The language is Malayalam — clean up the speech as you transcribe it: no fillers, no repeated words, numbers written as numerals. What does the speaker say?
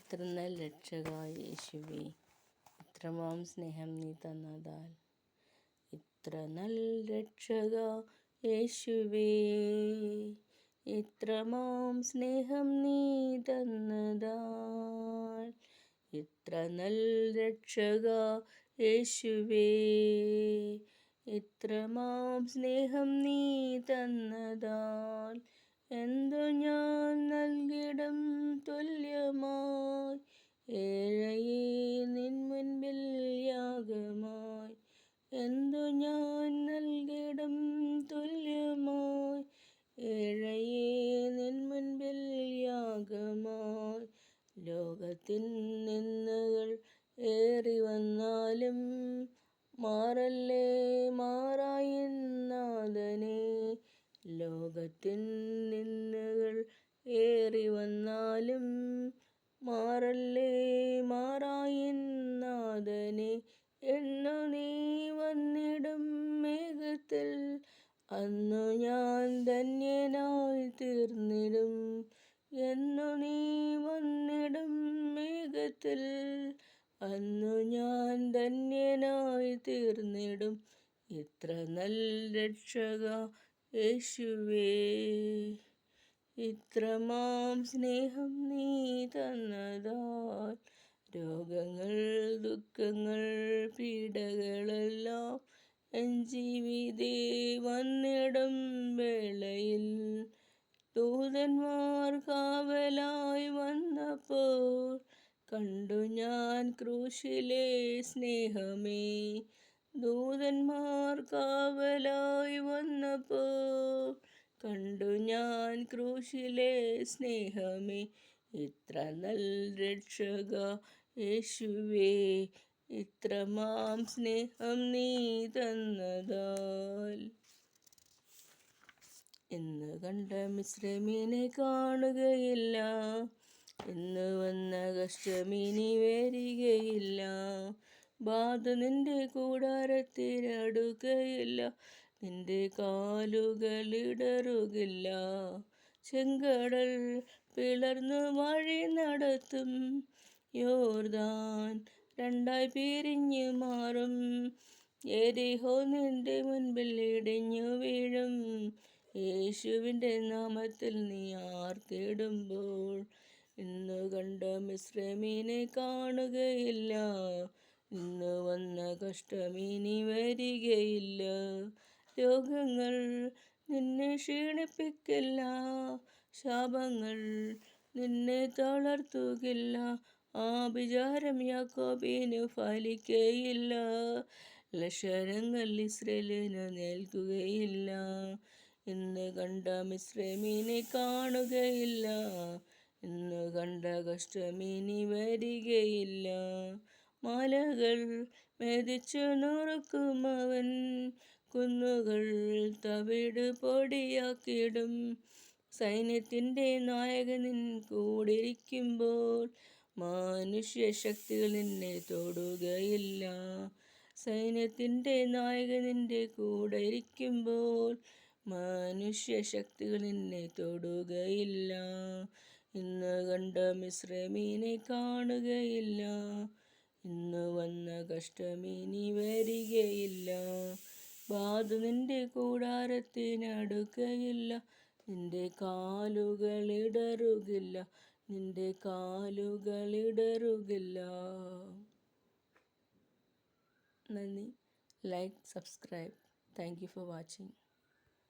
എത്ര നല്ല രക്ഷകായ യേശുവേ, ഇത്രമാം സ്നേഹം നീ തന്നതാൽ. ഇത്ര നല്ല രക്ഷക യേശുവേ, ഇത്രമാം സ്നേഹം നീ തന്നതാൽ. ഇത്ര നല്ല രക്ഷക യേശുവേ, ഇത്രമാം സ്നേഹം നീ തന്നതാൽ. എന്തു ഞാൻ നൽകിടും തുല്യമായി, ഏഴയേ നിൻ മുൻപിൽ യാഗമായി. എന്തു ഞാൻ നൽകിടും തുല്യമായി, ഏഴയേ നിൻ മുൻപിൽ യാഗമായി. ലോകത്തിൻ നിന്ദകൾ ഏറി വന്നാലും മാറല്ലേ മാറായിൻ നാഥനേ. ലോകത്തിൻ നിന്ദകൾ ഏറി വന്നാലും മാറല്ലേ മാറായിൻ നാഥനേ. എന്നു നീ വന്നിടും മേഘത്തിൽ, അന്നു ഞാൻ ധന്യനായി തീർന്നിടും. എന്നു നീ വന്നിടും മേഘത്തിൽ, അന്നു ഞാൻ ധന്യനായി തീർന്നിടും. ഇത്ര നല്ല രക്ഷക യേശുവേ, ഇത്രമാം സ്നേഹം നീ തന്നതാൽ. രോഗങ്ങൾ ദുഃഖങ്ങൾ പീഡകളെല്ലാം എൻ ജീവിതേ വന്നിടും വേളയിൽ, ദൂതന്മാർ കാവലായി വന്നപ്പോൾ കണ്ടു ഞാൻ ക്രൂശിലെ സ്നേഹമേ. ദൂതന്മാർ കാവലായി വന്നപ്പോൾ കണ്ടു ഞാൻ ക്രൂശിലെ സ്നേഹമേ. ഇത്ര നല്ല രക്ഷക യേശുവേ, ഇത്രമാം സ്നേഹം നീ തന്നതാൽ. ഇന്ന് കണ്ട മിസ്രയീമിനെ കാണുകയില്ല, ഇന്ന് വന്ന കഷ്ടമിനി വരികയില്ല. ബാധ നിന്റെ കൂടാരത്തിനടുക്കയില്ല, നിന്റെ കാലുകളിടറുകില്ല. ചെങ്കടൽ പിളർന്നു വഴി നടത്തും, യോർദാൻ രണ്ടായി പിരിഞ്ഞു മാറും. യെരിഹോ നിന്റെ മുൻപിൽ ഇടിഞ്ഞു വീഴും. യേശുവിൻ്റെ നാമത്തിൽ നീ ആർത്തിടുമ്പോൾ ഇന്നു കണ്ട മിസ്രയീമിനെ കാണുകയില്ല, ഇന്ന് വന്ന കഷ്ടമിനി വരികയില്ല. രോഗങ്ങൾ നിന്നെ ക്ഷീണിപ്പിക്കില്ല, ശാപങ്ങൾ നിന്നെ തളർത്തുകില്ല. ആഭിചാരം യാക്കോബിനു ഫലിക്കയില്ല, ലക്ഷണങ്ങൾ ഇസ്രായേലിനു നിൽക്കുകയില്ല. ഇന്ന് കണ്ട മിസ്രയീമിനെ കാണുകയില്ല, ഇന്ന് കണ്ട കഷ്ടമിനി വരികയില്ല. മലകൾ മെതിച്ചു നുറുക്കും അവൻ, കുന്നുകൾ തവിടു പൊടിയാക്കിടും. സൈന്യത്തിൻ്റെ നായകനിൻ കൂടിരിക്കുമ്പോൾ മനുഷ്യശക്തികൾ നിന്നെ തൊടുകയില്ല. സൈന്യത്തിൻ്റെ നായകനിൻ്റെ കൂടെ ഇരിക്കുമ്പോൾ മനുഷ്യശക്തികൾ നിന്നെ തൊടുകയില്ല. ഇന്ന് കണ്ട മിസ്രയീമിനെ കാണുകയില്ല, ഇന്ന് വന്ന കഷ്ടമിനി വരികയില്ല. ബാധ നിന്റെ കൂടാരത്തിനടുക്കയില്ല, നിന്റെ കാലുകളിടറുകില്ല, നിന്റെ കാലുകളിടറുകില്ല. നന്ദി. Like, subscribe. Thank you for watching.